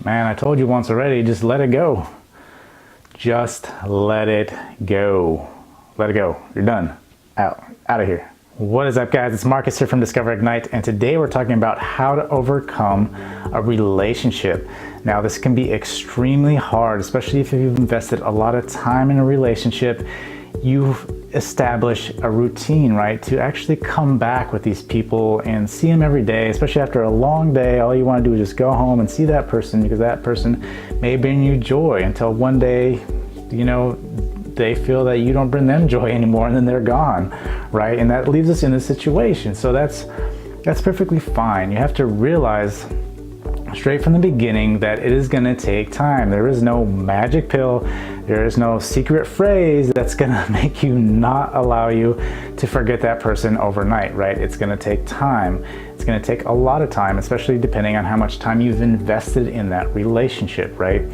Man, I told you once already, just let it go. Just let it go. Let it go. You're done. Out of here. What is up, guys? It's Marcus here from Discover Ignite, and today we're talking about how to overcome a relationship. Now, this can be extremely hard, especially if you've invested a lot of time in a relationship. You've established a routine, right, to actually come back with these people and see them every day, especially after a long day. All you want to do is just go home and see that person, because that person may bring you joy until one day, they feel that you don't bring them joy anymore, and then they're gone, right? And that leaves us in this situation. So that's perfectly fine. You have to realize straight from the beginning that it is going to take time. There is no magic pill. There is no secret phrase that's going to make you not allow you to forget that person overnight, right? It's going to take time. It's going to take a lot of time, especially depending on how much time you've invested in that relationship, right?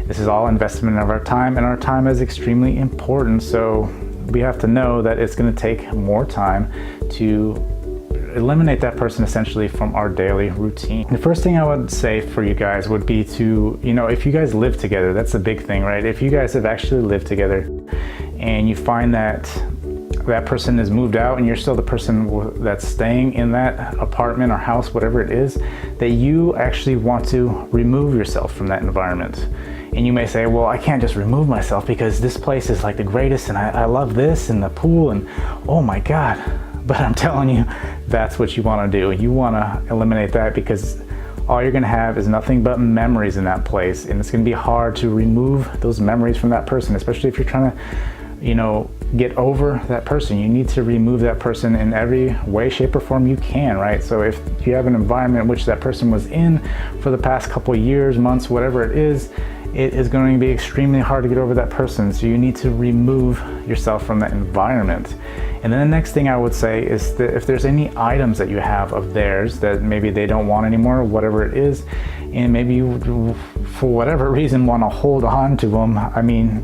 This is all investment of our time, and our time is extremely important. So we have to know that it's going to take more time to eliminate that person essentially from our daily routine. The first thing I would say for you guys would be to, if you guys live together, that's a big thing, right? If you guys have actually lived together and you find that that person has moved out and you're still the person that's staying in that apartment or house, whatever it is, that you actually want to remove yourself from that environment. And you may say, well, I can't just remove myself because this place is like the greatest and I love this and the pool and oh my God. But I'm telling you, that's what you want to do. You want to eliminate that, because all you're going to have is nothing but memories in that place. And it's going to be hard to remove those memories from that person, especially if you're trying to, get over that person. You need to remove that person in every way, shape, or form you can, right? So if you have an environment in which that person was in for the past couple of years, months, whatever it is going to be extremely hard to get over that person. So you need to remove yourself from that environment. And then the next thing I would say is that if there's any items that you have of theirs that maybe they don't want anymore, whatever it is, and maybe you, for whatever reason, want to hold on to them,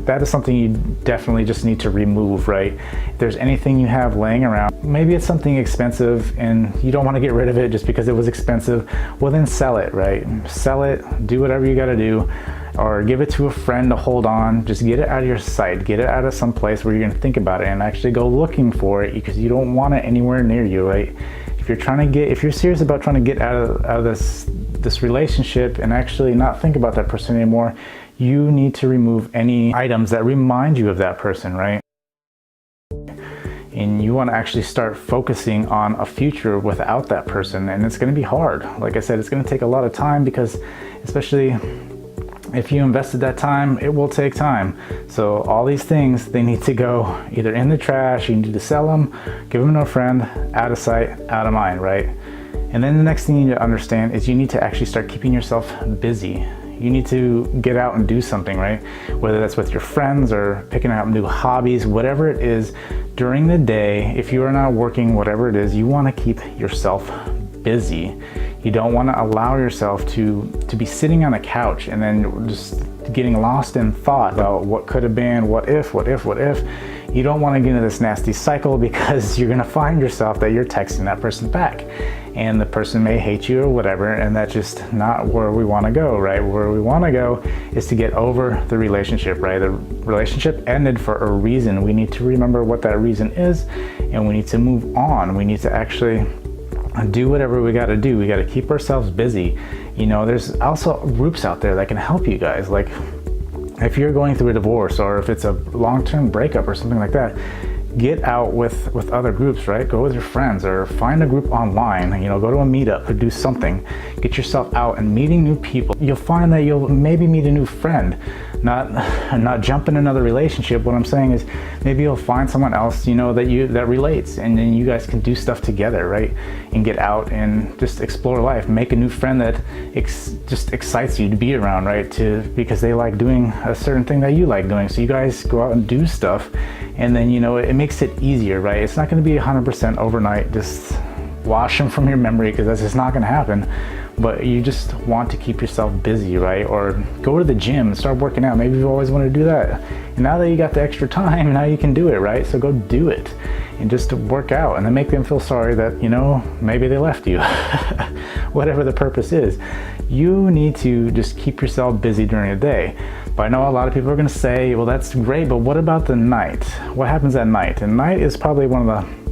that is something you definitely just need to remove, right? If there's anything you have laying around, maybe it's something expensive and you don't want to get rid of it just because it was expensive, well then sell it, right? Sell it, do whatever you got to do, or give it to a friend to hold on. Just get it out of your sight, get it out of some place where you're going to think about it and actually go looking for it, because you don't want it anywhere near you, right? If you're serious about trying to get out of this relationship and actually not think about that person anymore, you need to remove any items that remind you of that person, right? And you want to actually start focusing on a future without that person. And it's going to be hard. Like I said, it's going to take a lot of time, because especially if you invested that time, it will take time. So all these things, they need to go either in the trash, you need to sell them, give them to a friend, out of sight, out of mind, right? And then the next thing you need to understand is you need to actually start keeping yourself busy. You need to get out and do something, right? Whether that's with your friends or picking up new hobbies, whatever it is during the day. If you are not working, whatever it is, you want to keep yourself busy. You don't want to allow yourself to be sitting on a couch and then just getting lost in thought about what could have been, what if. You don't want to get into this nasty cycle, because you're going to find yourself that you're texting that person back and the person may hate you or whatever, and that's just not where we want to go, right? Where we want to go is to get over the relationship, right? The relationship ended for a reason. We need to remember what that reason is, and we need to move on. We need to actually do whatever we got to do. We got to keep ourselves busy. There's also groups out there that can help you guys. Like if you're going through a divorce, or if it's a long-term breakup or something like that, get out with other groups, right? Go with your friends, or find a group online, go to a meetup or do something. Get yourself out and meeting new people. You'll find that you'll maybe meet a new friend, not jump in another relationship. What I'm saying is maybe you'll find someone else, that relates, and then you guys can do stuff together, right? And get out and just explore life. Make a new friend that just excites you to be around, right? Because they like doing a certain thing that you like doing. So you guys go out and do stuff, and then, it makes it easier, right? It's not going to be 100% overnight. Just wash them from your memory, because that's just not going to happen. but you just want to keep yourself busy, right? Or go to the gym and start working out. Maybe you've always wanted to do that. And now that you got the extra time, now you can do it, right? So go do it and just work out, and then make them feel sorry that, you know, maybe they left you. Whatever the purpose is, you need to just keep yourself busy during the day. But I know a lot of people are going to say, well, that's great, but what about the night? What happens at night? And night is probably one of the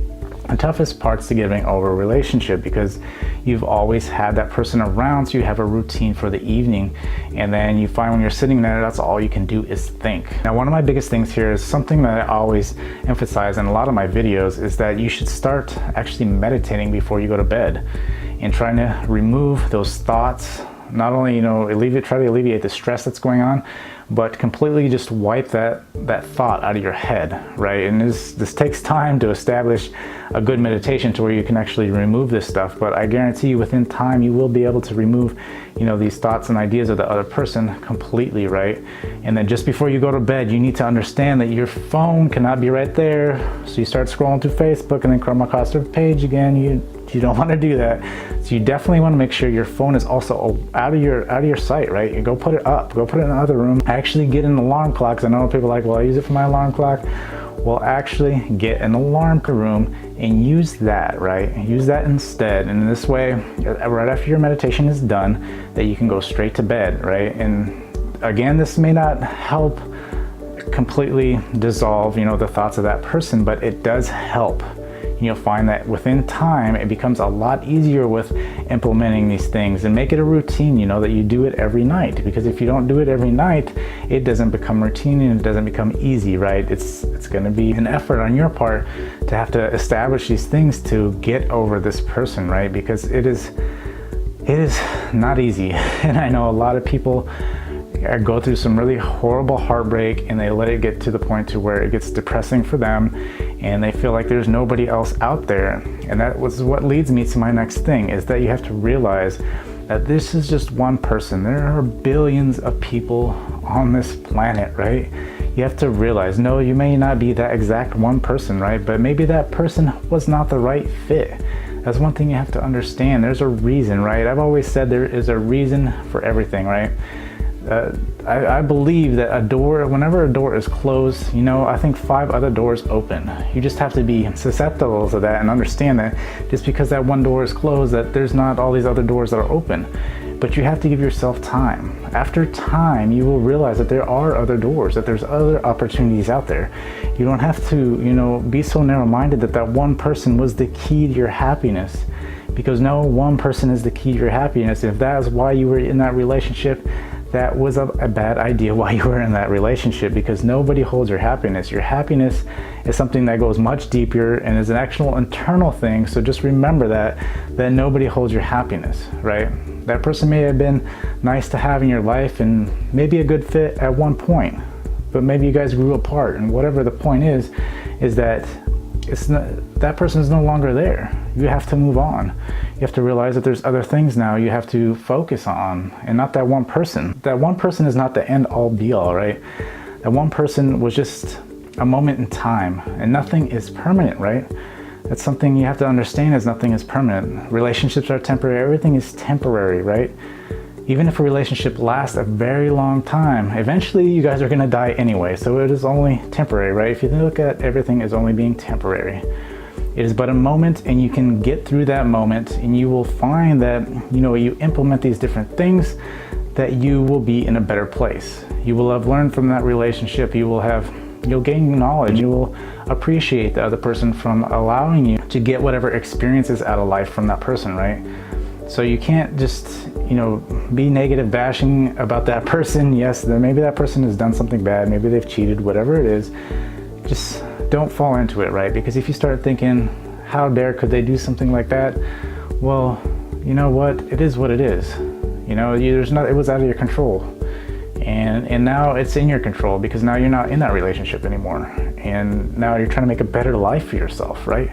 toughest parts to getting over a relationship, because you've always had that person around, so you have a routine for the evening, and then you find when you're sitting there, that's all you can do is think. Now, one of my biggest things here is something that I always emphasize in a lot of my videos, is that you should start actually meditating before you go to bed and trying to remove those thoughts. Not only, you know, try to alleviate the stress that's going on, but completely just wipe that thought out of your head, right? And this takes time to establish a good meditation to where you can actually remove this stuff. But I guarantee you, within time, you will be able to remove, you know, these thoughts and ideas of the other person completely, right? And then just before you go to bed, you need to understand that your phone cannot be right there. So you start scrolling through Facebook and then come across the page again. You don't want to do that. So you definitely want to make sure your phone is also out of your sight, right? You go put it up, go put it in another room. Actually get an alarm clock, because I know people are like, well, I use it for my alarm clock. Well, actually get an alarm room and use that, right? Use that instead. And this way, right after your meditation is done, that you can go straight to bed, right? And again, this may not help completely dissolve, you know, the thoughts of that person, but it does help. You'll find that within time, it becomes a lot easier with implementing these things, and make it a routine, you know, that you do it every night. Because if you don't do it every night, it doesn't become routine and it doesn't become easy, right? It's going to be an effort on your part to have to establish these things to get over this person, right? Because it is not easy. And I know a lot of people go through some really horrible heartbreak, and they let it get to the point to where it gets depressing for them, and they feel like there's nobody else out there. And that was what leads me to my next thing, is that you have to realize that this is just one person. There are billions of people on this planet, right? You have to realize, no, you may not be that exact one person, right? But maybe that person was not the right fit. That's one thing you have to understand. There's a reason, right? I've always said there is a reason for everything, right? I believe that whenever a door is closed, you know, I think 5 other doors open. You just have to be susceptible to that and understand that just because that one door is closed, that there's not all these other doors that are open. But you have to give yourself time. After time, you will realize that there are other doors, that there's other opportunities out there. You don't have to, you know, be so narrow-minded that one person was the key to your happiness. Because no one person is the key to your happiness. If that is why you were in that relationship, that was a bad idea why you were in that relationship, because nobody holds your happiness. Your happiness is something that goes much deeper and is an actual internal thing. So just remember that nobody holds your happiness, right? That person may have been nice to have in your life and maybe a good fit at one point, but maybe you guys grew apart, and whatever the point is that that person is no longer there. You have to move on. You have to realize that there's other things now you have to focus on, and not that one person. That one person is not the end all be all, right? That one person was just a moment in time, and nothing is permanent, right? That's something you have to understand, is nothing is permanent. Relationships are temporary. Everything is temporary, right? Even if a relationship lasts a very long time, eventually you guys are going to die anyway. So it is only temporary, right? If you look at everything as only being temporary, it is but a moment, and you can get through that moment, and you will find that, you know, you implement these different things, that you will be in a better place. You will have learned from that relationship. You'll gain knowledge. You will appreciate the other person from allowing you to get whatever experiences out of life from that person, right? So you can't just, you know, be negative bashing about that person. Yes, maybe that person has done something bad. Maybe they've cheated, whatever it is. Just don't fall into it, right? Because if you start thinking, how dare could they do something like that? Well, you know what? It is what it is. You know, it was out of your control. And now it's in your control, because now you're not in that relationship anymore. And now you're trying to make a better life for yourself, right?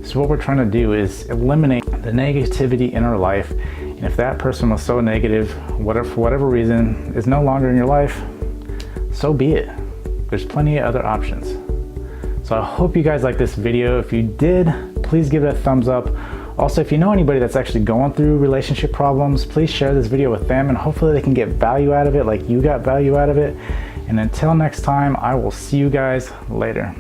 So what we're trying to do is eliminate the negativity in our life. And if that person was so negative, for whatever reason, is no longer in your life, so be it. There's plenty of other options. So I hope you guys like this video. If you did, please give it a thumbs up. Also, if you know anybody that's actually going through relationship problems, please share this video with them and hopefully they can get value out of it like you got value out of it. And until next time, I will see you guys later.